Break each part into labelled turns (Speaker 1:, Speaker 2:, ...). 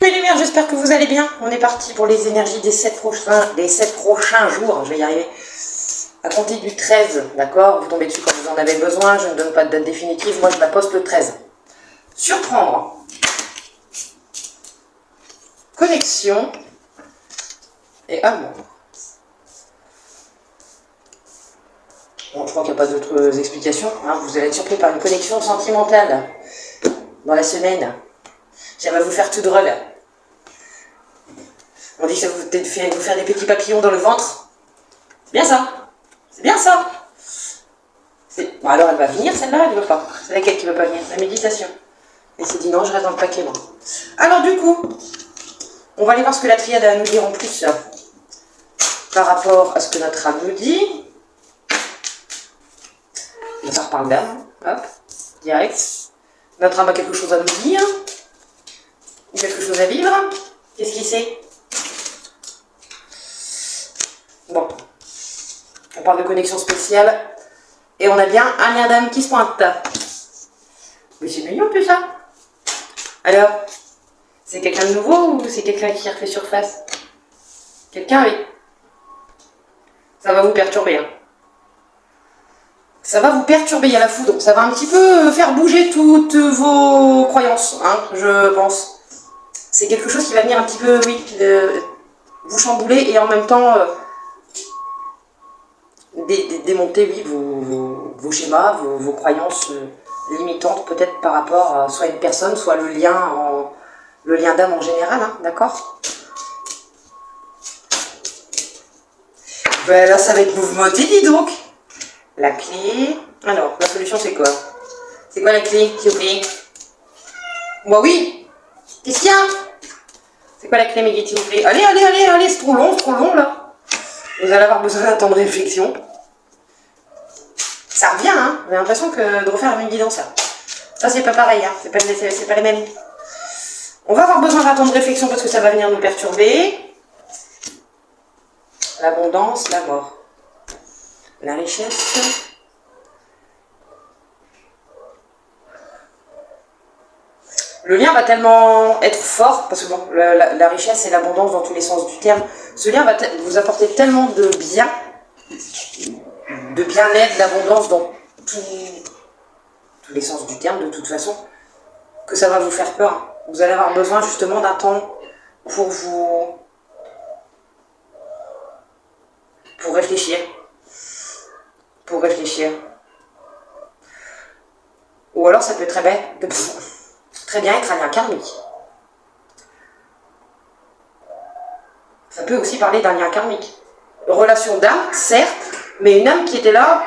Speaker 1: Mes lumières, j'espère que vous allez bien. On est parti pour les énergies des 7 prochains jours. Je vais y arriver. À compter du 13, d'accord? Vous tombez dessus quand vous en avez besoin. Je ne donne pas de date définitive. Moi, je la poste le 13. Surprendre. Connexion. Et amour. Bon, je crois qu'il n'y a pas d'autres explications. Hein. Vous allez être surpris par une connexion sentimentale dans la semaine. Ça va vous faire tout drôle. On dit que ça vous fait vous faire des petits papillons dans le ventre. C'est bien ça. C'est bien ça. Bon, alors elle va venir celle-là, elle ne veut pas. C'est laquelle qui ne veut pas venir? La méditation. Elle s'est dit non, je reste dans le paquet moi. Alors du coup, on va aller voir ce que la triade a à nous dire en plus par rapport à ce que notre âme nous dit. Ça reparle d'âme, hop, direct. Notre âme a quelque chose à nous dire. Ou quelque chose à vivre. Qu'est-ce qu'il sait? Bon. On parle de connexion spéciale. Et on a bien un lien d'âme qui se pointe. Mais c'est mignon tout ça. Alors, c'est quelqu'un de nouveau ou c'est quelqu'un qui refait surface? Quelqu'un, oui. Ça va vous perturber. Hein. Ça va vous perturber, il y a la foudre. Ça va un petit peu faire bouger toutes vos croyances, hein, je pense. C'est quelque chose qui va venir un petit peu, oui, vous chambouler et en même temps démonter, oui, vos schémas, vos croyances limitantes, peut-être par rapport à soit une personne, soit le lien d'âme en général, hein, d'accord? Ben là, ça va être mouvementé, dis donc. La clé. Alors, la solution, c'est quoi? C'est quoi la clé, s'il vous plaît? Bah oui. Qu'est-ce qu'il y a? C'est quoi la clé, Meggy, s'il vous plaît? Allez, allez, allez, allez, c'est trop long, là. Vous allez avoir besoin d'un temps de réflexion. Ça revient, hein. J'ai l'impression que de refaire la même guidance, ça c'est pas pareil, hein. C'est pas les mêmes. On va avoir besoin d'un temps de réflexion parce que ça va venir nous perturber. L'abondance, la mort. La richesse. Le lien va tellement être fort, parce que bon, la richesse et l'abondance dans tous les sens du terme, ce lien va vous apporter tellement de bien, de bien-être, d'abondance dans tous les sens du terme de toute façon, que ça va vous faire peur. Vous allez avoir besoin justement d'un temps pour réfléchir. Pour réfléchir. Ou alors ça peut très bien être un lien karmique. Ça peut aussi parler d'un lien karmique. Relation d'âme, certes, mais une âme qui était là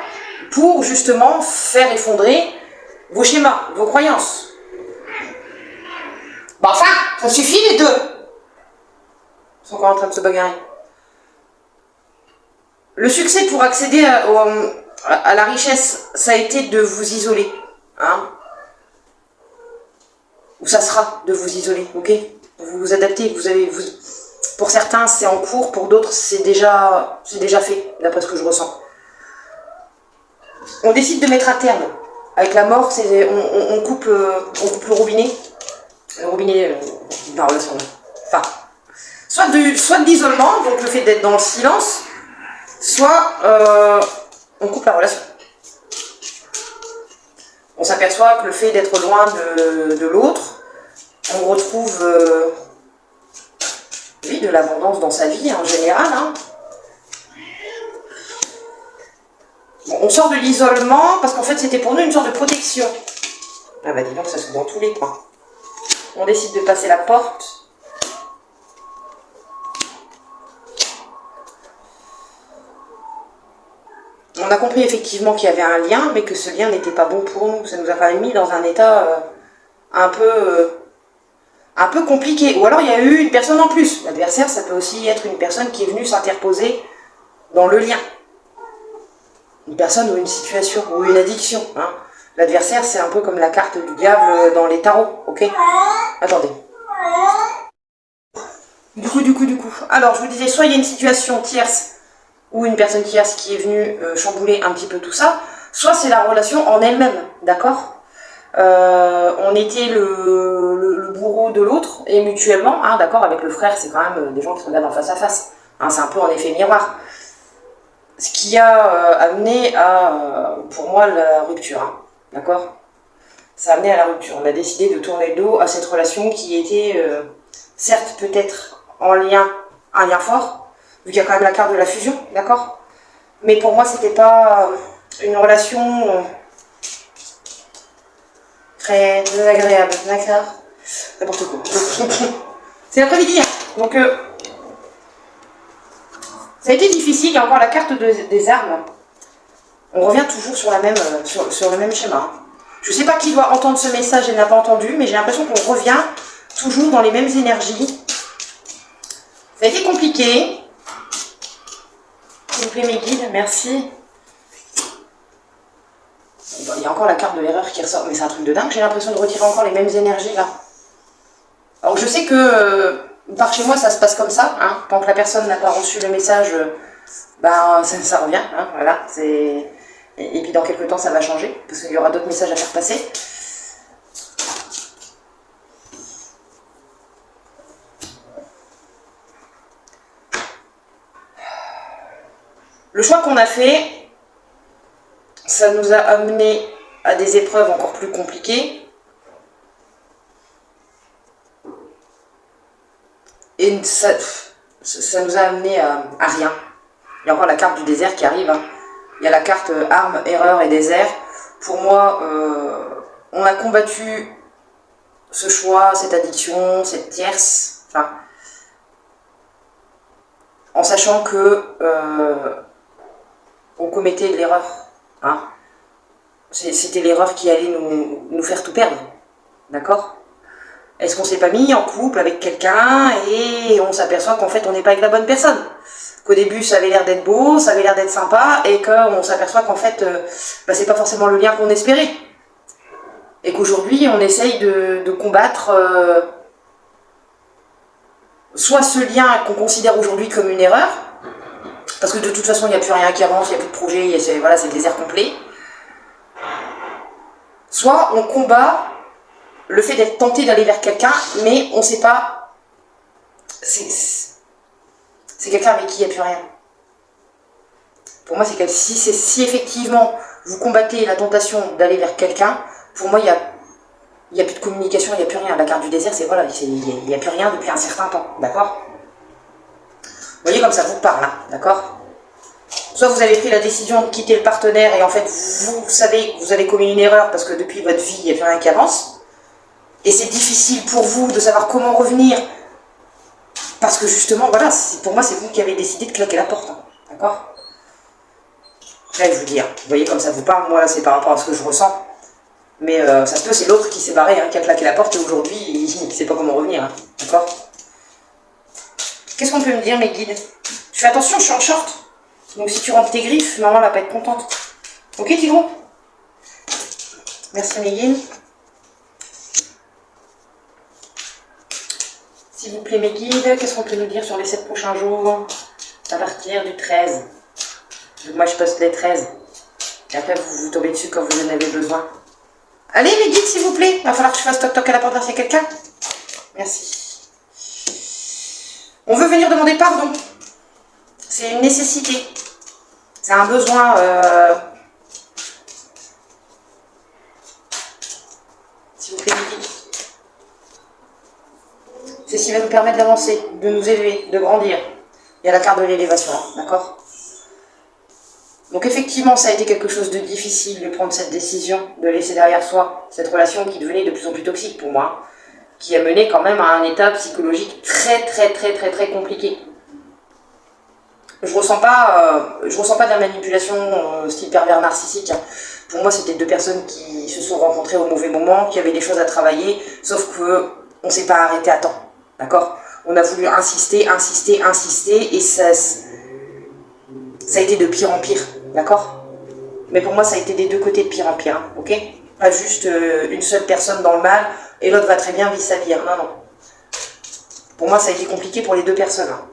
Speaker 1: pour justement faire effondrer vos schémas, vos croyances. Bah enfin, ça suffit les deux. Ils sont encore en train de se bagarrer. Le succès pour accéder à la richesse, ça a été de vous isoler. Hein? Ou ça sera de vous isoler, ok? Vous vous adaptez, pour certains c'est en cours, pour d'autres c'est déjà fait, d'après ce que je ressens. On décide de mettre un terme. Avec la mort, on coupe le robinet. Le robinet de la relation. Enfin, soit de l'isolement, donc le fait d'être dans le silence, soit on coupe la relation. On s'aperçoit que le fait d'être loin de l'autre, on retrouve oui, de l'abondance dans sa vie en général. Hein. Bon, on sort de l'isolement parce qu'en fait c'était pour nous une sorte de protection. Ah bah dis donc, ça se dans tous les coins. On décide de passer la porte. On a compris effectivement qu'il y avait un lien, mais que ce lien n'était pas bon pour nous. Ça nous a quand même mis dans un état un peu compliqué. Ou alors il y a eu une personne en plus. L'adversaire, ça peut aussi être une personne qui est venue s'interposer dans le lien. Une personne ou une situation, ou une addiction. Hein. L'adversaire, c'est un peu comme la carte du diable dans les tarots, ok? Attendez. Du coup. Alors, je vous disais, soit il y a une situation tierce, ou une personne qui est venue chambouler un petit peu tout ça, soit c'est la relation en elle-même, d'accord? On était le bourreau de l'autre, et mutuellement, hein, d'accord, avec le frère, c'est quand même des gens qui se regardent en face à face. Hein, c'est un peu en effet miroir. Ce qui a amené à, pour moi, la rupture. Hein, d'accord. Ça a amené à la rupture. On a décidé de tourner le dos à cette relation qui était, certes, peut-être en lien, un lien fort, vu qu'il y a quand même la carte de la fusion, d'accord. Mais pour moi, c'était pas une relation très désagréable, d'accord. N'importe quoi. C'est l'après-midi, hein. Donc, ça a été difficile. Il y a encore la carte des armes. On revient toujours sur, sur le même schéma. Hein. Je ne sais pas qui doit entendre ce message et n'a pas entendu, mais j'ai l'impression qu'on revient toujours dans les mêmes énergies. Ça a été compliqué. S'il vous plaît, mes guides, merci. Bon, il y a encore la carte de l'erreur qui ressort, mais c'est un truc de dingue. J'ai l'impression de retirer encore les mêmes énergies là. Alors je sais que par chez moi ça se passe comme ça. Hein. Tant que la personne n'a pas reçu le message, ben ça revient. Hein, voilà. Et puis dans quelques temps ça va changer, parce qu'il y aura d'autres messages à faire passer. Le choix qu'on a fait, ça nous a amené à des épreuves encore plus compliquées. Et ça nous a amené à rien. Il y a encore la carte du désert qui arrive. Hein. Il y a la carte armes, erreur et désert. Pour moi, on a combattu ce choix, cette addiction, cette tierce, enfin, en sachant que on commettait de l'erreur. Hein. C'était l'erreur qui allait nous faire tout perdre. D'accord ? Est-ce qu'on s'est pas mis en couple avec quelqu'un et on s'aperçoit qu'en fait on n'est pas avec la bonne personne? Qu'au début ça avait l'air d'être beau, ça avait l'air d'être sympa, et qu'on s'aperçoit qu'en fait c'est pas forcément le lien qu'on espérait. Et qu'aujourd'hui on essaye de combattre soit ce lien qu'on considère aujourd'hui comme une erreur, parce que de toute façon il n'y a plus rien qui avance, il n'y a plus de projet, voilà, c'est le désert complet. Soit on combat le fait d'être tenté d'aller vers quelqu'un, mais on ne sait pas, c'est quelqu'un avec qui il n'y a plus rien. Pour moi, c'est que si effectivement vous combattez la tentation d'aller vers quelqu'un, pour moi, il n'y a plus de communication, il n'y a plus rien. La carte du désert, c'est voilà, il n'y a plus rien depuis un certain temps, d'accord? Vous voyez comme ça vous parle, hein, d'accord? Soit vous avez pris la décision de quitter le partenaire et en fait, vous savez que vous avez commis une erreur parce que depuis votre vie, il n'y a plus rien qui avance. Et c'est difficile pour vous de savoir comment revenir. Parce que justement, voilà, pour moi, c'est vous qui avez décidé de claquer la porte. Hein, d'accord? Là, je vous dis, hein, vous voyez comme ça vous parle, moi, là, c'est par rapport à ce que je ressens. Mais ça se peut, c'est l'autre qui s'est barré, hein, qui a claqué la porte, et aujourd'hui, il ne sait pas comment revenir. Hein, d'accord? Qu'est-ce qu'on peut me dire, mes guides? Je fais attention, je suis en short. Donc si tu rentres tes griffes, maman, elle va pas être contente. Ok, Tigron? Merci, mes guides. S'il vous plaît, mes guides, qu'est-ce qu'on peut nous dire sur les 7 prochains jours à partir du 13? Donc moi, je poste les 13. Et après, vous tombez dessus quand vous en avez besoin. Allez, mes guides, s'il vous plaît. Il va falloir que je fasse toc-toc à la porte s'il y a quelqu'un. Merci. On veut venir demander pardon. C'est une nécessité. C'est un besoin... S'il vous plaît, mes guides. C'est ce qui va nous permettre d'avancer, de nous élever, de grandir. Il y a la carte de l'élévation, d'accord? Donc effectivement, ça a été quelque chose de difficile de prendre cette décision, de laisser derrière soi cette relation qui devenait de plus en plus toxique pour moi, qui a mené quand même à un état psychologique très compliqué. Je ressens pas de la manipulation style pervers narcissique. Pour moi, c'était 2 personnes qui se sont rencontrées au mauvais moment, qui avaient des choses à travailler, sauf que on s'est pas arrêté à temps. D'accord? On a voulu insister, et ça a été de pire en pire, d'accord? Mais pour moi, ça a été des 2 côtés de pire en pire, hein, ok? Pas juste une seule personne dans le mal, et l'autre va très bien vivre sa vie, hein, non. Pour moi, ça a été compliqué pour les 2 personnes. Hein.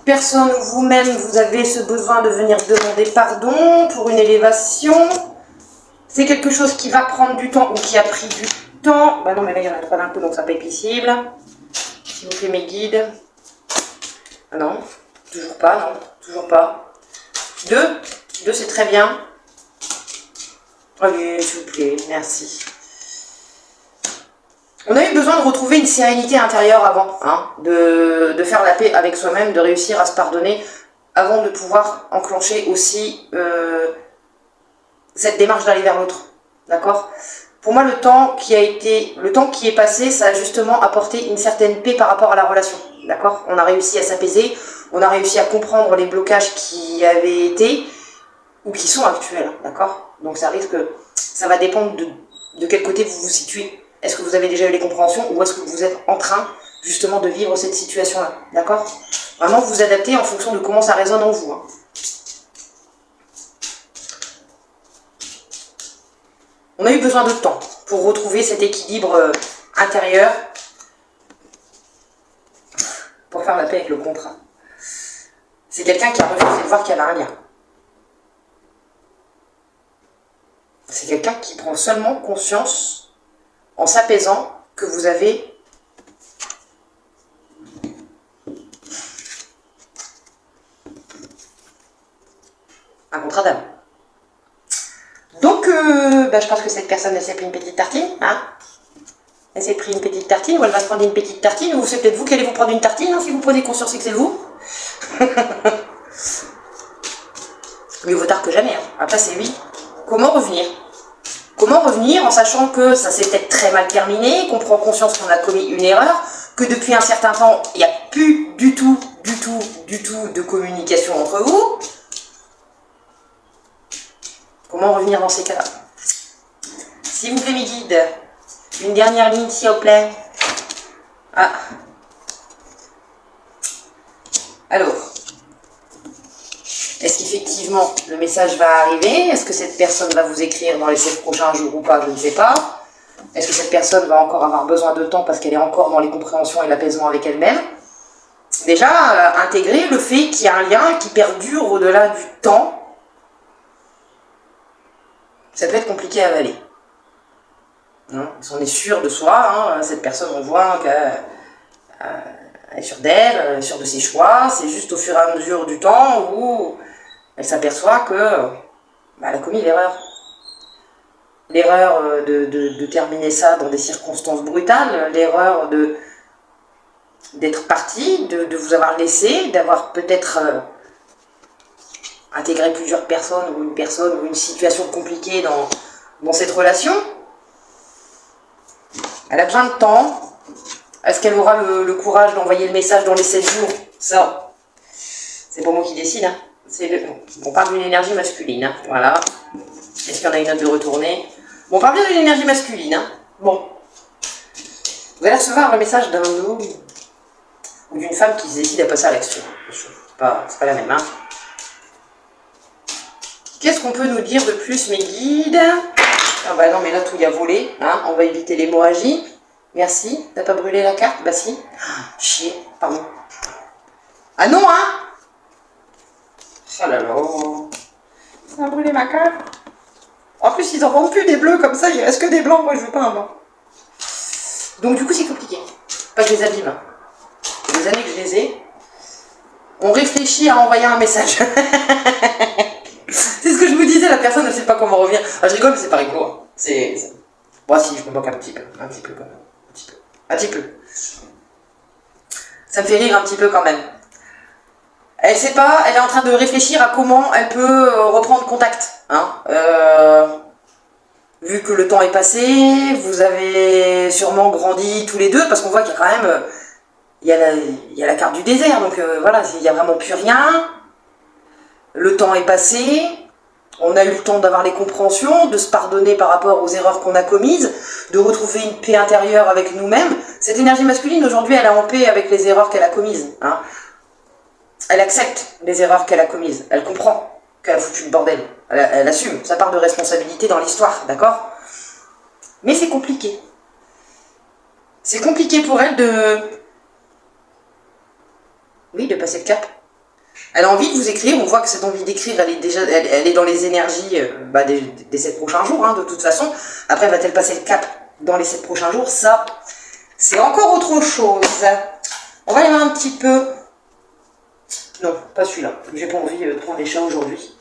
Speaker 1: personne ou vous-même, vous avez ce besoin de venir demander pardon pour une élévation. C'est quelque chose qui va prendre du temps ou qui a pris du temps. Bah non, mais là, il y en a 3 d'un coup, donc ça peut être possible. S'il vous plaît, mes guides. Ah non, toujours pas, non, toujours pas. 2, c'est très bien. Allez, s'il vous plaît, merci. On a eu besoin de retrouver une sérénité intérieure avant, hein, de faire la paix avec soi-même, de réussir à se pardonner avant de pouvoir enclencher aussi cette démarche d'aller vers l'autre. D'accord? Pour moi, le temps qui est passé, ça a justement apporté une certaine paix par rapport à la relation. D'accord? On a réussi à s'apaiser, on a réussi à comprendre les blocages qui avaient été ou qui sont actuels. D'accord? Donc ça va dépendre de quel côté vous vous situez. Est-ce que vous avez déjà eu les compréhensions ou est-ce que vous êtes en train justement de vivre cette situation-là? D'accord? Vraiment vous adaptez en fonction de comment ça résonne en vous. Hein. On a eu besoin de temps pour retrouver cet équilibre intérieur pour faire la paix avec le contrat. C'est quelqu'un qui a refusé de voir qu'il y avait un lien. C'est quelqu'un qui prend seulement conscience en s'apaisant que vous avez un contrat d'âme. Donc, je pense que cette personne, elle s'est pris une petite tartine. Hein, elle s'est pris une petite tartine, ou elle va se prendre une petite tartine, ou c'est peut-être vous qui allez vous prendre une tartine, hein, si vous prenez conscience que c'est vous. Mieux vaut tard que jamais. Hein. Après, c'est oui. Comment revenir? Comment revenir en sachant que ça s'est peut-être très mal terminé, qu'on prend conscience qu'on a commis une erreur, que depuis un certain temps, il n'y a plus du tout de communication entre vous? Comment revenir dans ces cas-là? S'il vous plaît, mes guides, une dernière ligne, s'il vous plaît. Ah. Alors, est-ce qu'effectivement le message va arriver? Est-ce que cette personne va vous écrire dans les 7 prochains jours ou pas? Je ne sais pas. Est-ce que cette personne va encore avoir besoin de temps parce qu'elle est encore dans les compréhensions et l'apaisement avec elle-même? Déjà, intégrer le fait qu'il y a un lien qui perdure au-delà du temps, ça peut être compliqué à avaler. Hein, on est sûr de soi, hein, cette personne, on voit qu'elle est sûre d'elle, sûre de ses choix, c'est juste au fur et à mesure du temps où elle s'aperçoit que elle a commis l'erreur. L'erreur de terminer ça dans des circonstances brutales, l'erreur d'être parti, de vous avoir laissé, d'avoir peut-être intégré plusieurs personnes ou une situation compliquée dans cette relation. Elle a besoin de temps. Est-ce qu'elle aura le courage d'envoyer le message dans les 7 jours? Ça, c'est pas moi qui décide. Hein. On parle d'une énergie masculine. Hein. Voilà. Est-ce qu'il y en a une autre de retourner? Bon, on parle bien d'une énergie masculine. Hein. Bon. Vous allez recevoir le message d'un homme ou d'une femme qui décide à passer à l'action. C'est pas la même. Hein. Qu'est-ce qu'on peut nous dire de plus, mes guides? Ah bah non, mais là, tout y a volé. Hein. On va éviter l'hémorragie. Merci. T'as pas brûlé la carte? Bah si. Chier. Pardon. Ah non, hein? Oh là là. Ça a brûlé ma carte. En plus, ils en vendent plus des bleus comme ça. Il reste que des blancs. Moi, je veux pas un blanc. Donc, du coup, c'est compliqué. Pas que je les abîme. Hein. Ça fait des années que je les ai. On réfléchit à envoyer un message. C'est ce que je vous disais, la personne ne sait pas comment revenir. Ah, je rigole, mais c'est pas rigolo. Hein. Moi, si, je me moque un petit peu quand même. Un petit peu. Ça me fait rire un petit peu quand même. Elle sait pas, elle est en train de réfléchir à comment elle peut reprendre contact. Hein. Vu que le temps est passé, vous avez sûrement grandi tous les deux, parce qu'on voit qu'il y a quand même... il y a la carte du désert, donc voilà, il n'y a vraiment plus rien. Le temps est passé, on a eu le temps d'avoir les compréhensions, de se pardonner par rapport aux erreurs qu'on a commises, de retrouver une paix intérieure avec nous-mêmes. Cette énergie masculine, aujourd'hui, elle est en paix avec les erreurs qu'elle a commises. Hein. Elle accepte les erreurs qu'elle a commises, elle comprend qu'elle a foutu le bordel, elle assume sa part de responsabilité dans l'histoire, d'accord? Mais c'est compliqué. C'est compliqué pour elle de passer le cap. Elle a envie de vous écrire, on voit que cette envie d'écrire, elle est déjà, elle est dans les énergies des 7 prochains jours, hein, de toute façon. Après, va-t-elle passer le cap dans les 7 prochains jours? Ça, c'est encore autre chose. On va y aller un petit peu... Non, pas celui-là. J'ai pas envie de prendre les chats aujourd'hui.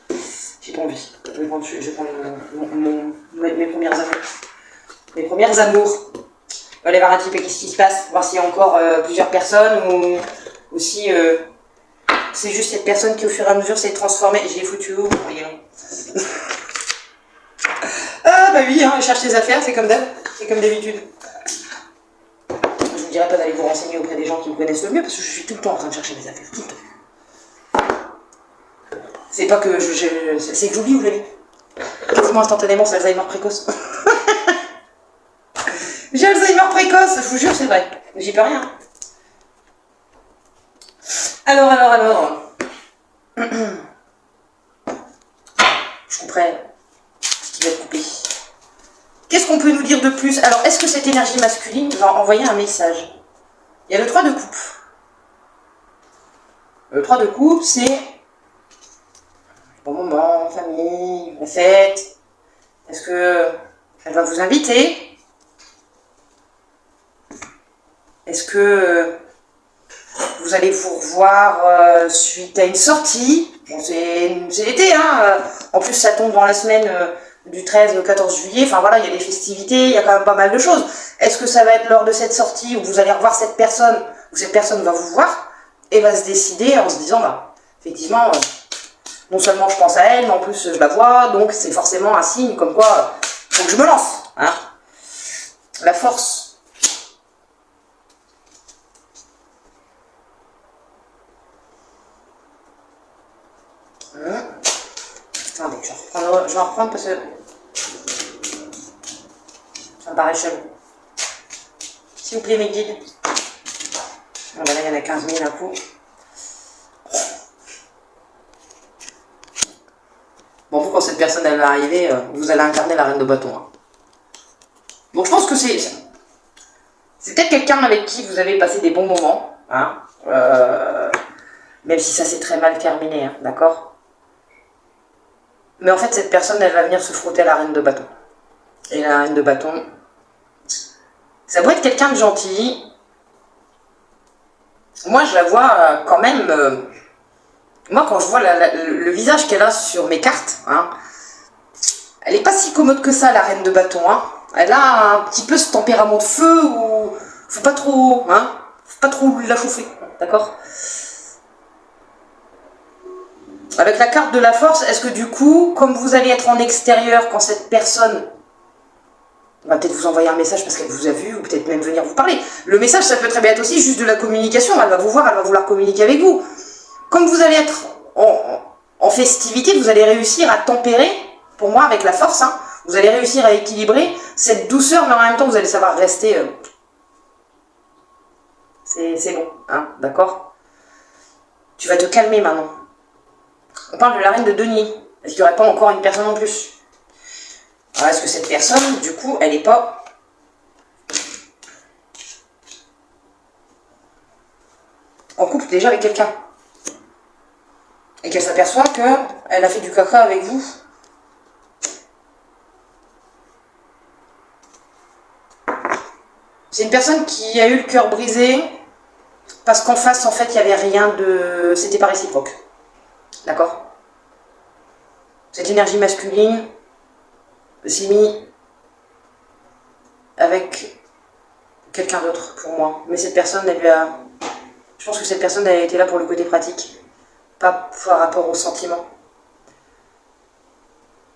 Speaker 1: J'ai pas envie. Je vais prendre mes premières amours. Mes premières amours. On va aller voir un petit peu qu'est-ce qui se passe, voir s'il y a encore plusieurs personnes ou si... c'est juste cette personne qui au fur et à mesure s'est transformée. Je l'ai foutu où? Voyons. Ah bah oui, hein, elle cherche ses affaires, c'est comme d'hab, c'est comme d'habitude. Je vous dirais pas d'aller vous renseigner auprès des gens qui me connaissent le mieux, parce que je suis tout le temps en train de chercher mes affaires, tout le temps. C'est pas que c'est que j'oublie où je l'ai mis. Quasiment instantanément, c'est Alzheimer précoce. J'ai Alzheimer précoce, je vous jure, c'est vrai. J'y peux rien. Alors. Je couperai ce qui va être coupé. Qu'est-ce qu'on peut nous dire de plus? Alors, est-ce que cette énergie masculine va envoyer un message? Il y a le 3 de coupe. Le 3 de coupe, c'est bon moment, famille, la fête. Est-ce que elle va vous inviter? Est-ce que vous allez vous revoir suite à une sortie? Bon, c'est l'été, hein. En plus, ça tombe dans la semaine du 13 au 14 juillet. Enfin voilà, il y a des festivités, il y a quand même pas mal de choses. Est-ce que ça va être lors de cette sortie où vous allez revoir cette personne, où cette personne va vous voir et va se décider en se disant, bah, effectivement, non seulement je pense à elle, mais en plus je la vois, donc c'est forcément un signe comme quoi, faut que je me lance, hein. La force. Attendez, je vais en reprendre parce que ça me paraît chelou. S'il vous plaît, mes guides. Ah ben là, il y en a 15 000 d'un coup. Bon, vous, quand cette personne elle va arriver, vous allez incarner la reine de bâton. Hein. Donc, je pense que c'est peut-être quelqu'un avec qui vous avez passé des bons moments. Hein, même si ça s'est très mal terminé, hein, d'accord? Mais en fait, cette personne, elle va venir se frotter à la reine de bâton. Et la reine de bâton, ça doit être quelqu'un de gentil. Moi, je la vois quand même... moi, quand je vois le visage qu'elle a sur mes cartes, hein, elle n'est pas si commode que ça, la reine de bâton. Hein. Elle a un petit peu ce tempérament de feu où faut pas trop la chauffer, d'accord? Avec la carte de la force, est-ce que du coup, comme vous allez être en extérieur quand cette personne va peut-être vous envoyer un message parce qu'elle vous a vu, ou peut-être même venir vous parler. Le message, ça peut très bien être aussi juste de la communication. Elle va vous voir, elle va vouloir communiquer avec vous. Comme vous allez être en festivité, vous allez réussir à tempérer, pour moi, avec la force, hein, vous allez réussir à équilibrer cette douceur, mais en même temps, vous allez savoir rester... c'est bon, hein, d'accord? Tu vas te calmer maintenant. On parle de la reine de denier. Est-ce qu'il n'y aurait pas encore une personne en plus? Alors, est-ce que cette personne, du coup, elle n'est pas... en couple déjà avec quelqu'un? Et qu'elle s'aperçoit qu'elle a fait du caca avec vous? C'est une personne qui a eu le cœur brisé parce qu'en face, en fait, il n'y avait rien de... c'était pas réciproque. D'accord? Cette énergie masculine s'est mise avec quelqu'un d'autre pour moi. Mais cette personne, elle lui a... je pense que cette personne, elle a été là pour le côté pratique, pas par rapport au sentiment.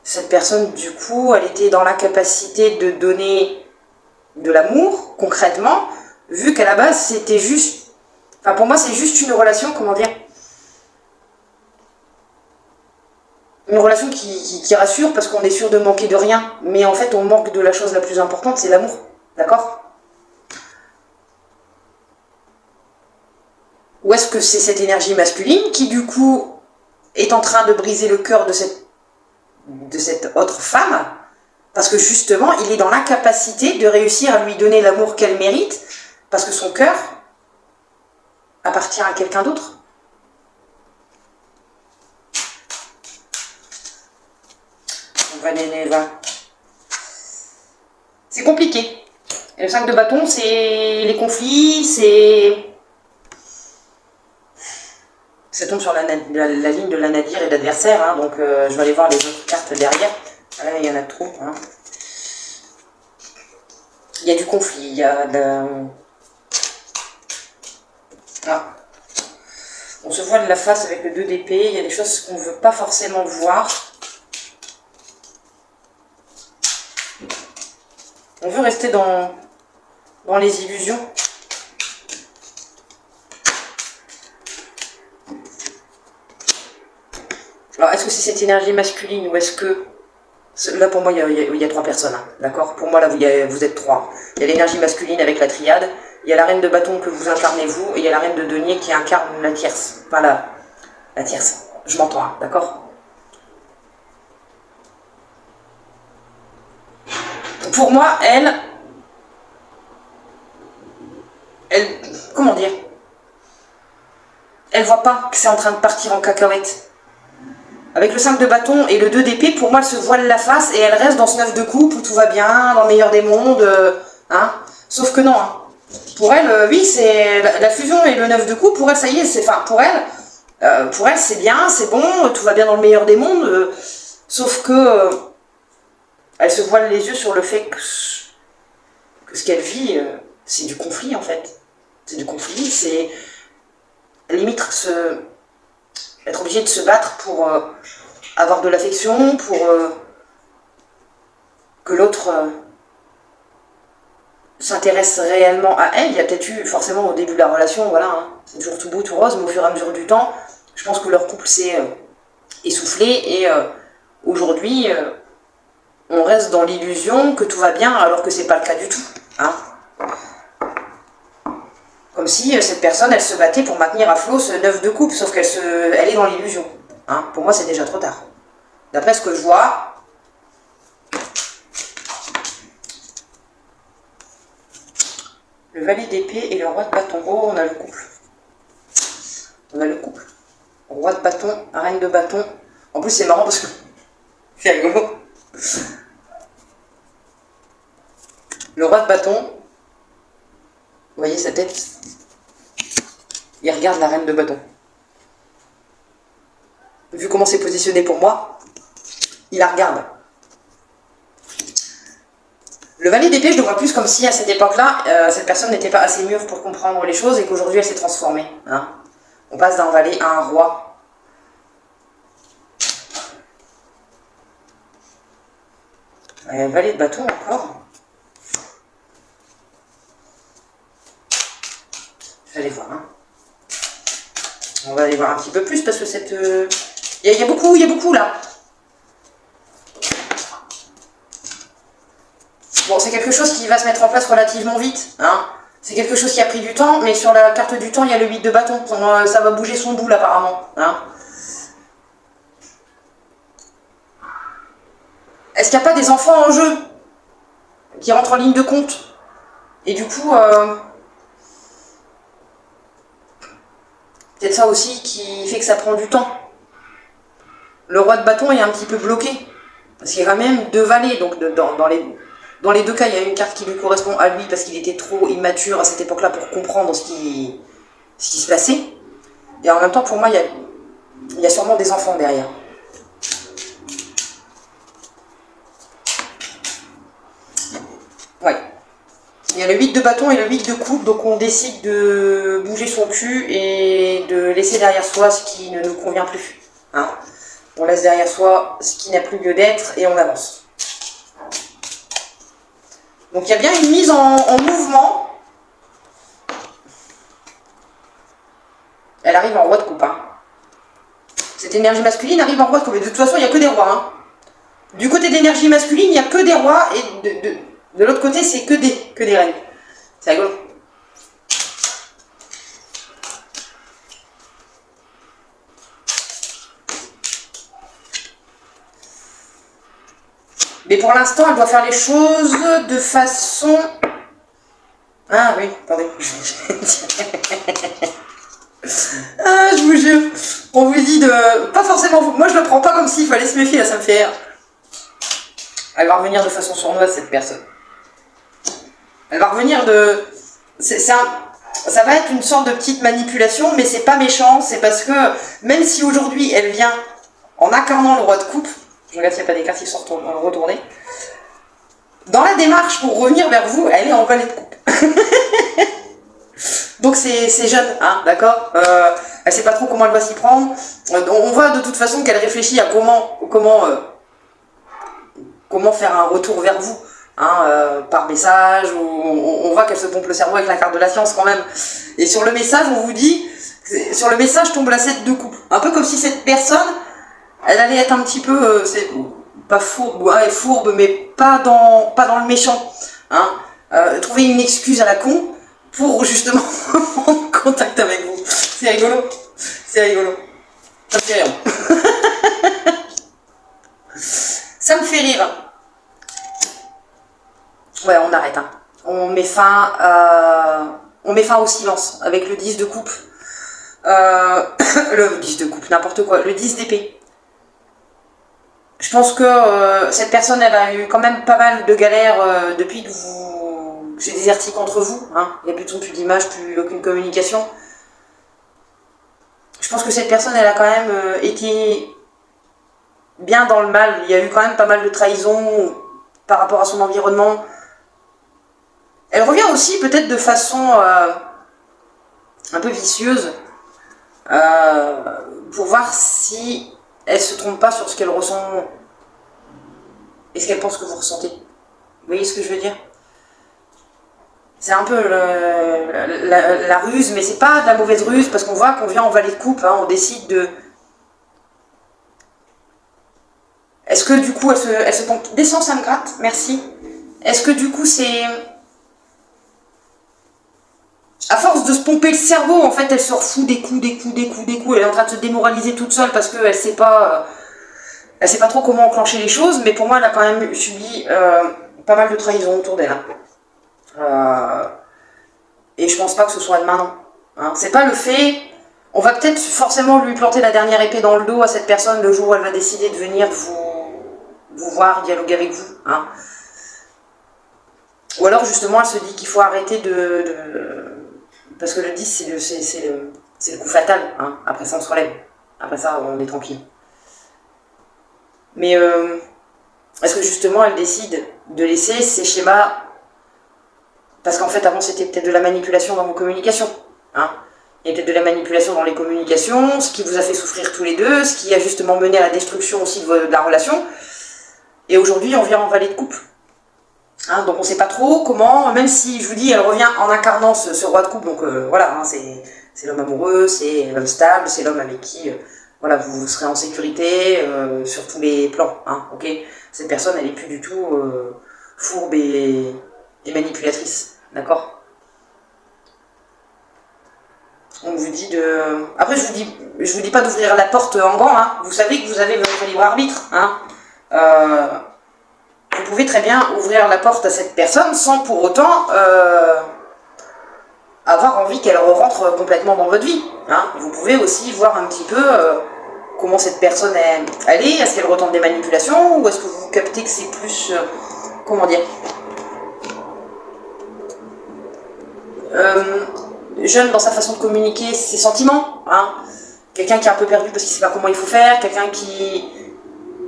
Speaker 1: Cette personne, du coup, elle était dans l'incapacité de donner de l'amour, concrètement, vu qu'à la base, c'était juste... enfin, pour moi, c'est juste une relation, comment dire, une relation qui rassure parce qu'on est sûr de manquer de rien. Mais en fait, on manque de la chose la plus importante, c'est l'amour. D'accord? Ou est-ce que c'est cette énergie masculine qui, du coup, est en train de briser le cœur de cette autre femme parce que, justement, il est dans l'incapacité de réussir à lui donner l'amour qu'elle mérite parce que son cœur appartient à quelqu'un d'autre? C'est compliqué. Et le 5 de bâton, c'est les conflits, c'est... Ça tombe sur la ligne de la nadir et de l'adversaire, hein, donc je vais aller voir les autres cartes derrière. Ah, là, il y en a trop. Hein. Il y a du conflit, il y a de... Ah. On se voile la face avec le 2 d'épée, il y a des choses qu'on ne veut pas forcément voir. On veut rester dans les illusions. Alors, est-ce que c'est cette énergie masculine ou est-ce que... Là, pour moi, il y a 3 personnes, hein, d'accord? Pour moi, là, vous êtes 3. Il y a l'énergie masculine avec la triade, il y a la reine de bâton que vous incarnez vous, et il y a la reine de denier qui incarne la tierce. Enfin, la tierce. Je m'entends, hein, d'accord? Pour moi, elle... Comment dire? Elle voit pas que c'est en train de partir en cacahuète. Avec le 5 de bâton et le 2 d'épée, pour moi, elle se voile la face et elle reste dans ce 9 de coupe où tout va bien, dans le meilleur des mondes. Hein. Sauf que non. Hein. Pour elle, oui, c'est la fusion et le 9 de coupe, pour elle, ça y est, c'est... Enfin, pour elle, c'est bien, c'est bon, tout va bien dans le meilleur des mondes. Sauf que... elle se voile les yeux sur le fait que ce qu'elle vit, c'est du conflit, en fait. C'est du conflit, c'est... Limite, être obligé de se battre pour avoir de l'affection, pour que l'autre s'intéresse réellement à elle. Il y a peut-être eu forcément au début de la relation, voilà, hein, c'est toujours tout beau, tout rose, mais au fur et à mesure du temps, je pense que leur couple s'est essoufflé et aujourd'hui, on reste dans l'illusion que tout va bien alors que c'est pas le cas du tout. Hein. Comme si cette personne, elle se battait pour maintenir à flot ce 9 de coupe, sauf qu'elle elle est dans l'illusion. Hein. Pour moi, c'est déjà trop tard. D'après ce que je vois, le valet d'épée et le roi de bâton. Oh, on a le couple. On a le couple. Roi de bâton, reine de bâton. En plus, c'est marrant parce que... c'est rigolo. Le roi de bâton, vous voyez sa tête? Il regarde la reine de bâton. Vu comment c'est positionné pour moi, il la regarde. Le valet d'épée, je le vois plus comme si à cette époque-là, cette personne n'était pas assez mûre pour comprendre les choses et qu'aujourd'hui elle s'est transformée. Hein. On passe d'un valet à un roi. Valet de bâton encore. Je vais aller voir. Hein. On va aller voir un petit peu plus parce que cette... Il y a beaucoup là. Bon, c'est quelque chose qui va se mettre en place relativement vite. Hein. C'est quelque chose qui a pris du temps, mais sur la carte du temps, il y a le 8 de bâton. Ça va bouger son boule apparemment. Hein. Est-ce qu'il n'y a pas des enfants en jeu qui rentrent en ligne de compte? Et du coup... peut-être ça aussi qui fait que ça prend du temps. Le roi de bâton est un petit peu bloqué. Parce qu'il y a quand même 2 valets. Donc dans les 2 cas, il y a une carte qui lui correspond à lui parce qu'il était trop immature à cette époque-là pour comprendre ce qui se passait. Et en même temps, pour moi, il y a sûrement des enfants derrière. Ouais. Il y a le 8 de bâton et le 8 de coupe, donc on décide de bouger son cul et de laisser derrière soi ce qui ne nous convient plus. Hein. On laisse derrière soi ce qui n'a plus lieu d'être et on avance. Donc il y a bien une mise en mouvement. Elle arrive en roi de coupe. Hein. Cette énergie masculine arrive en roi de coupe. Et de toute façon, il n'y a que des rois. Hein. Du côté de l'énergie masculine, il n'y a que des rois et de l'autre côté, c'est que des reines. C'est rigolo. Mais pour l'instant, elle doit faire les choses de façon... Ah oui, attendez. Ah, je vous jure. On vous dit de... Pas forcément... Moi, je le prends pas comme s'il fallait se méfier, là, ça me fait rire. Elle va revenir de façon sournoise, cette personne. Elle va revenir de... Ça va être une sorte de petite manipulation, mais c'est pas méchant, c'est parce que même si aujourd'hui elle vient en incarnant le roi de coupe, je regarde s'il n'y a pas des cartes qui sont retournées, dans la démarche pour revenir vers vous, elle est en valet de coupe. Donc c'est jeune, hein, d'accord, elle sait pas trop comment elle va s'y prendre. On voit de toute façon qu'elle réfléchit à comment faire un retour vers vous, hein, par message, ou on voit qu'elle se pompe le cerveau avec la carte de la science quand même. Et sur le message, on vous dit, sur le message tombe la 7 de coupe. Un peu comme si cette personne, elle allait être un petit peu, pas fourbe, ouais, fourbe, mais pas dans le méchant. Hein, trouver une excuse à la con pour justement prendre contact avec vous. C'est rigolo, c'est rigolo. Ça me fait rire. Ça me fait rire. Ouais, on arrête. Hein. On met fin au silence avec le 10 de coupe. Le 10 de coupe, n'importe quoi. Le 10 d'épée. Je pense que cette personne, elle a eu quand même pas mal de galères depuis que j'ai des articles entre vous. Hein. Il n'y a plus de son, plus d'image, plus aucune communication. Je pense que cette personne, elle a quand même été bien dans le mal. Il y a eu quand même pas mal de trahison par rapport à son environnement. Elle revient aussi peut-être de façon un peu vicieuse pour voir si elle se trompe pas sur ce qu'elle ressent et ce qu'elle pense que vous ressentez. Vous voyez ce que je veux dire? C'est un peu la ruse, mais c'est pas de la mauvaise ruse, parce qu'on voit qu'on vient en valet de coupe, hein, on décide de... Est-ce que du coup, elle se pompe... Descends, ça me gratte, merci. Est-ce que du coup, c'est... À force de se pomper le cerveau, en fait, elle se refout des coups. Elle est en train de se démoraliser toute seule parce qu'elle sait pas... Elle sait pas trop comment enclencher les choses, mais pour moi, elle a quand même subi pas mal de trahison autour d'elle. Hein. Et je pense pas que ce soit de maintenant. Hein. C'est pas le fait... On va peut-être forcément lui planter la dernière épée dans le dos à cette personne le jour où elle va décider de venir vous voir, dialoguer avec vous. Hein. Ou alors, justement, elle se dit qu'il faut arrêter parce que le 10, c'est le coup fatal. Hein. Après ça, on se relève. Après ça, on est tranquille. Mais est-ce que justement, elle décide de laisser ces schémas... Parce qu'en fait, avant, c'était peut-être de la manipulation dans vos communications. Hein. Il y a peut-être de la manipulation dans les communications, ce qui vous a fait souffrir tous les deux, ce qui a justement mené à la destruction aussi de la relation. Et aujourd'hui, on vient en valet de coupe. Hein, donc on ne sait pas trop comment, même si je vous dis, elle revient en incarnant ce roi de coupe, donc voilà, hein, c'est l'homme amoureux, c'est l'homme stable, c'est l'homme avec qui voilà, vous serez en sécurité sur tous les plans. Hein, okay. Cette personne, elle n'est plus du tout fourbe et manipulatrice, d'accord? On vous dit de... Après, je vous dis pas d'ouvrir la porte en grand, hein. Vous savez que vous avez votre libre arbitre. Hein. Vous pouvez très bien ouvrir la porte à cette personne sans pour autant avoir envie qu'elle rentre complètement dans votre vie. Hein. Vous pouvez aussi voir un petit peu comment cette personne elle est. Est-ce qu'elle retente des manipulations ou est-ce que vous captez que c'est plus... comment dire, jeune dans sa façon de communiquer ses sentiments, hein. Quelqu'un qui est un peu perdu parce qu'il ne sait pas comment il faut faire, quelqu'un qui...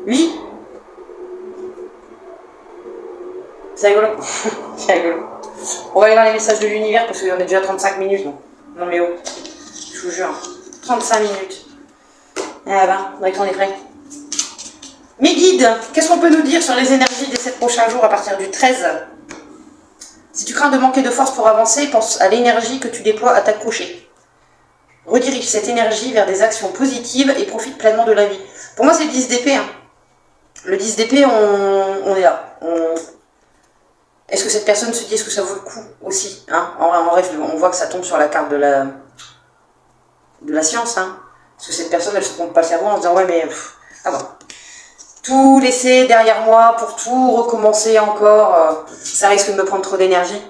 Speaker 1: Oui. C'est rigolo. C'est rigolo. On va aller dans les messages de l'univers parce qu'on est déjà à 35 minutes. Non mais oh, je vous jure. 35 minutes. Ah ben, on est prêt. Mes guides, qu'est-ce qu'on peut nous dire sur les énergies des 7 prochains jours à partir du 13 ? Si tu crains de manquer de force pour avancer, pense à l'énergie que tu déploies à t'accrocher. Redirige cette énergie vers des actions positives et profite pleinement de la vie. Pour moi, c'est le 10 d'épée. Hein. Le 10 d'épée, on est là. Est-ce que cette personne se dit, est-ce que ça vaut le coup aussi, hein, en rêve, on voit que ça tombe sur la carte de la science. Hein. Est-ce que cette personne, elle se pompe pas le cerveau en se disant, ouais, mais... ah bon. Tout laisser derrière moi pour tout recommencer encore, ça risque de me prendre trop d'énergie.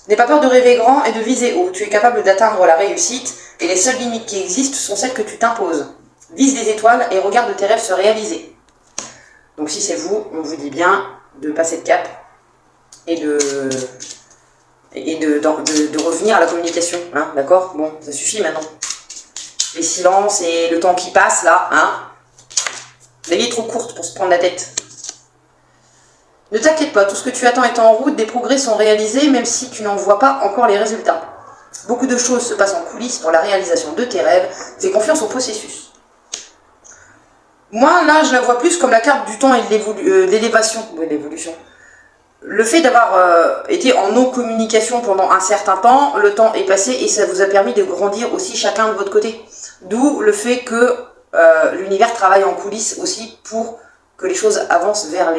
Speaker 1: N'aie pas peur de rêver grand et de viser haut. Tu es capable d'atteindre la réussite et les seules limites qui existent sont celles que tu t'imposes. Vise les étoiles et regarde tes rêves se réaliser. Donc si c'est vous, on vous dit bien de passer le cap et de revenir à la communication, hein, d'accord? Bon, ça suffit maintenant. Les silences et le temps qui passe, là, hein. La vie est trop courte pour se prendre la tête. Ne t'inquiète pas, tout ce que tu attends est en route, des progrès sont réalisés, même si tu n'en vois pas encore les résultats. Beaucoup de choses se passent en coulisses pour la réalisation de tes rêves. Fais confiance au processus. Moi, là, je la vois plus comme la carte du temps et de l'élévation. Oui, l'évolution. Le fait d'avoir été en non-communication pendant un certain temps, le temps est passé et ça vous a permis de grandir aussi chacun de votre côté. D'où le fait que l'univers travaille en coulisses aussi pour que les choses avancent vers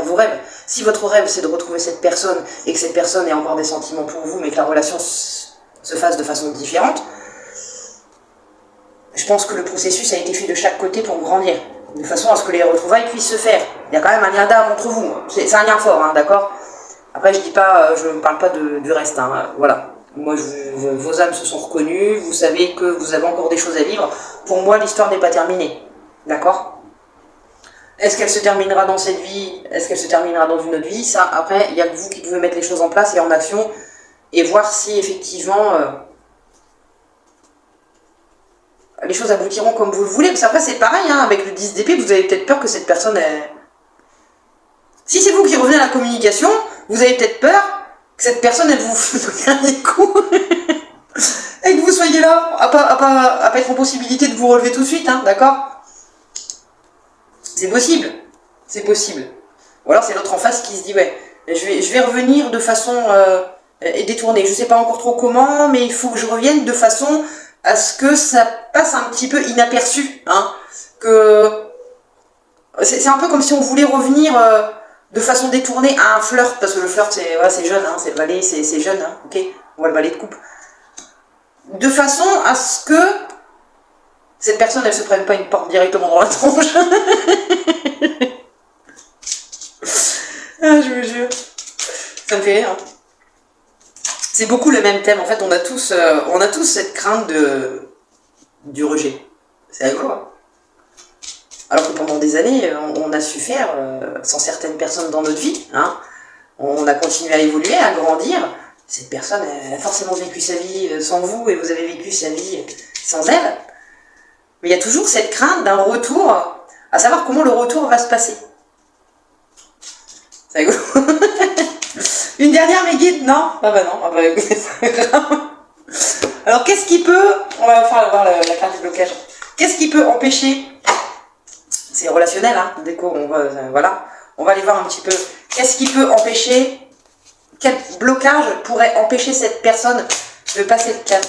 Speaker 1: vos rêves. Si votre rêve c'est de retrouver cette personne et que cette personne ait encore des sentiments pour vous mais que la relation se fasse de façon différente, je pense que le processus a été fait de chaque côté pour grandir, de façon à ce que les retrouvailles puissent se faire. Il y a quand même un lien d'âme entre vous, c'est un lien fort, hein, d'accord? Après je dis pas, je ne parle pas du reste, hein, voilà. Moi, vos âmes se sont reconnues, vous savez que vous avez encore des choses à vivre. Pour moi, l'histoire n'est pas terminée, d'accord? Est-ce qu'elle se terminera dans cette vie? Est-ce qu'elle se terminera dans une autre vie? Ça, après, il n'y a que vous qui pouvez mettre les choses en place et en action et voir si effectivement les choses aboutiront comme vous le voulez. Parce qu'après, c'est pareil, hein, avec le 10 d'épée, vous avez peut-être peur que cette personne... Si c'est vous qui revenez à la communication, vous avez peut-être peur que cette personne, elle vous fasse le dernier coup et que vous soyez là, à pas être en possibilité de vous relever tout de suite, hein, d'accord? C'est possible, c'est possible. Ou alors c'est l'autre en face qui se dit, ouais, je vais revenir de façon détournée. Je sais pas encore trop comment, mais il faut que je revienne de façon à ce que ça passe un petit peu inaperçu, hein. C'est un peu comme si on voulait revenir de façon détournée à un flirt, parce que le flirt c'est voilà, jeune, hein, c'est le balai, c'est jeune, hein, ok, on voit le balai de coupe. De façon à ce que cette personne elle se prenne pas une porte directement dans la tronche. Ah, je vous jure. Ça me fait rire. Hein. C'est beaucoup le même thème. En fait, on a tous cette crainte du rejet. C'est rigolo. Hein. Alors que pendant des années, on a su faire sans certaines personnes dans notre vie. Hein. On a continué à évoluer, à grandir. Cette personne elle a forcément vécu sa vie sans vous et vous avez vécu sa vie sans elle. Mais il y a toujours cette crainte d'un retour, à savoir comment le retour va se passer. C'est rigolo. Une dernière, mes guides? Non? Ah bah non, ah bah écoutez, c'est pas grave. Alors qu'est-ce qui peut... On va voir la carte du blocage. Qu'est-ce qui peut empêcher... C'est relationnel, hein, déco, voilà. On va aller voir un petit peu. Qu'est-ce qui peut empêcher... Quel blocage pourrait empêcher cette personne de passer le cap?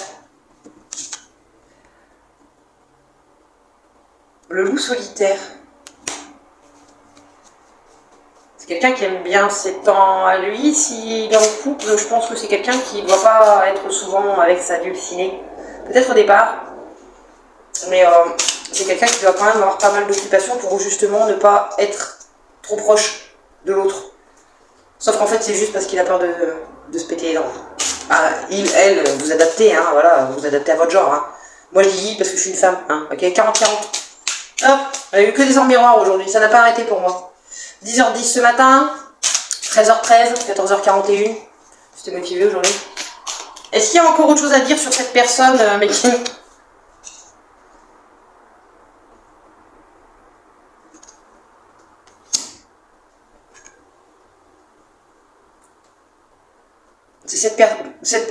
Speaker 1: Le loup solitaire. C'est quelqu'un qui aime bien ses temps à lui. S'il est en couple, je pense que c'est quelqu'un qui ne doit pas être souvent avec sa dulcinée. Peut-être au départ. Mais c'est quelqu'un qui doit quand même avoir pas mal d'occupations pour justement ne pas être trop proche de l'autre. Sauf qu'en fait, c'est juste parce qu'il a peur de se péter les dents. Ah, il, elle, vous adaptez, hein, voilà, vous adaptez à votre genre. Hein. Moi, je dis parce que je suis une femme. Hein, ok, 40-40. Hop, il n'y a eu que des heures miroirs aujourd'hui, ça n'a pas arrêté pour moi. 10h10 ce matin, 13h13, 14h41. J'étais motivée aujourd'hui. Est-ce qu'il y a encore autre chose à dire sur cette personne, Mekin?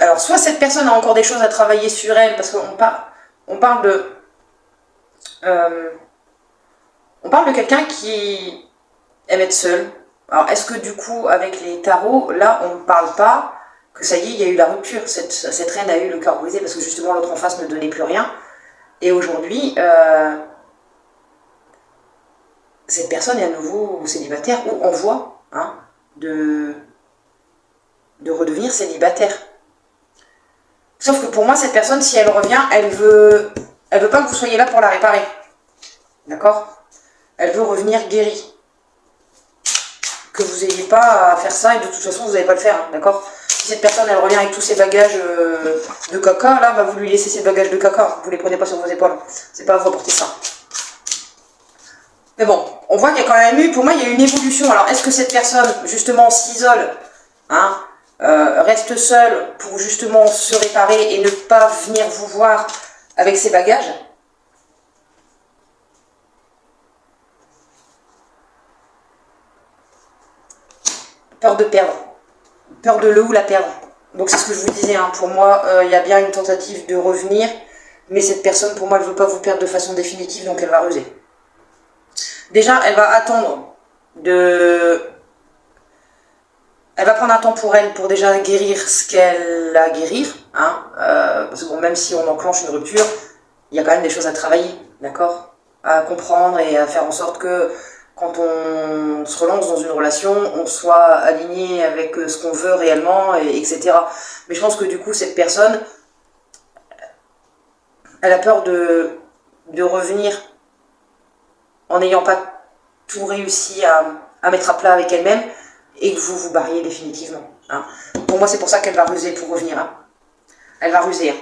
Speaker 1: Alors, soit cette personne a encore des choses à travailler sur elle, parce qu'on parle de quelqu'un qui aime être seul. Alors, est-ce que du coup, avec les tarots, là, on ne parle pas que ça y est, il y a eu la rupture. Cette reine a eu le cœur brisé parce que justement, l'autre en face ne donnait plus rien. Et aujourd'hui, cette personne est à nouveau célibataire ou en voie hein, de redevenir célibataire. Sauf que pour moi, cette personne, si elle revient, elle veut pas que vous soyez là pour la réparer. D'accord? Elle veut revenir guérie. Que vous n'ayez pas à faire ça et de toute façon, vous n'allez pas le faire. Hein, d'accord? Si cette personne, elle revient avec tous ses bagages de caca, là, bah, vous lui laissez ses bagages de caca. Vous ne les prenez pas sur vos épaules. C'est pas à vous apporter ça. Mais bon, on voit qu'il y a quand même eu, pour moi, il y a eu une évolution. Alors, est-ce que cette personne, justement, s'isole, hein, reste seule pour justement se réparer et ne pas venir vous voir avec ses bagages? Peur de perdre. Peur de le ou la perdre. Donc c'est ce que je vous disais, hein. Pour moi, il y a bien une tentative de revenir, mais cette personne, pour moi, elle ne veut pas vous perdre de façon définitive, donc elle va ruser. Déjà, elle va attendre de... Elle va prendre un temps pour elle, pour déjà guérir ce qu'elle a à guérir, hein. Parce que bon, même si on enclenche une rupture, il y a quand même des choses à travailler, d'accord? À comprendre et à faire en sorte que quand on se relance dans une relation, on soit aligné avec ce qu'on veut réellement, etc. Mais je pense que du coup, cette personne, elle a peur de revenir en n'ayant pas tout réussi à mettre à plat avec elle-même et que vous vous barriez définitivement. Hein. Pour moi, c'est pour ça qu'elle va ruser pour revenir. Hein. Elle va ruser. Hein.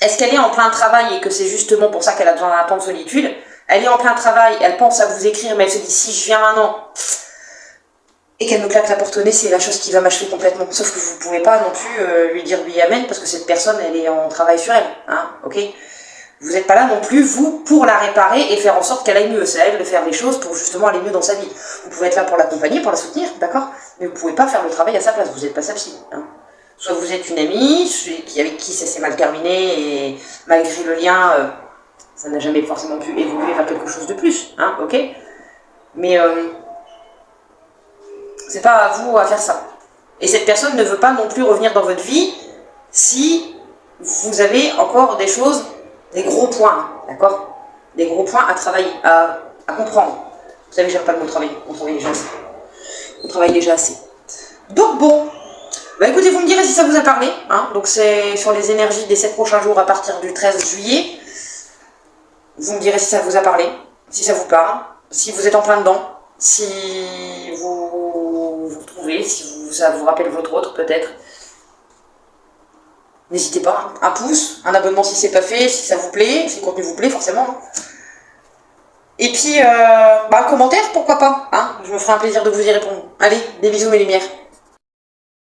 Speaker 1: Est-ce qu'elle est en plein travail et que c'est justement pour ça qu'elle a besoin d'un temps de solitude? Elle est en plein travail, elle pense à vous écrire, mais elle se dit si je viens maintenant et qu'elle me claque la porte au nez, c'est la chose qui va m'achever complètement. Sauf que vous ne pouvez pas non plus lui dire oui amen parce que cette personne, elle est en travail sur elle. Hein, ok? Vous n'êtes pas là non plus, vous, pour la réparer et faire en sorte qu'elle aille mieux. C'est à elle de faire les choses pour justement aller mieux dans sa vie. Vous pouvez être là pour l'accompagner, pour la soutenir, d'accord? Mais vous ne pouvez pas faire le travail à sa place, vous n'êtes pas sa psy. Hein. Soit vous êtes une amie, avec qui ça s'est mal terminé et malgré le lien, ça n'a jamais forcément pu évoluer vers quelque chose de plus, hein, ok? Mais c'est pas à vous à faire ça. Et cette personne ne veut pas non plus revenir dans votre vie si vous avez encore des choses, des gros points, d'accord? Des gros points à travailler, à comprendre. Vous savez, j'aime pas le mot travailler, on travaille déjà assez. On travaille déjà assez. Donc bon, bah écoutez, vous me direz si ça vous a parlé, hein? Donc c'est sur les énergies des 7 prochains jours à partir du 13 juillet. Vous me direz si ça vous a parlé, si ça vous parle, si vous êtes en plein dedans, si vous vous retrouvez, si ça vous rappelle votre autre peut-être. N'hésitez pas, hein. Un pouce, un abonnement si c'est pas fait, si ça vous plaît, si le contenu vous plaît forcément. Hein. Et puis, un commentaire, pourquoi pas, hein. Je me ferai un plaisir de vous y répondre. Allez, des bisous mes lumières.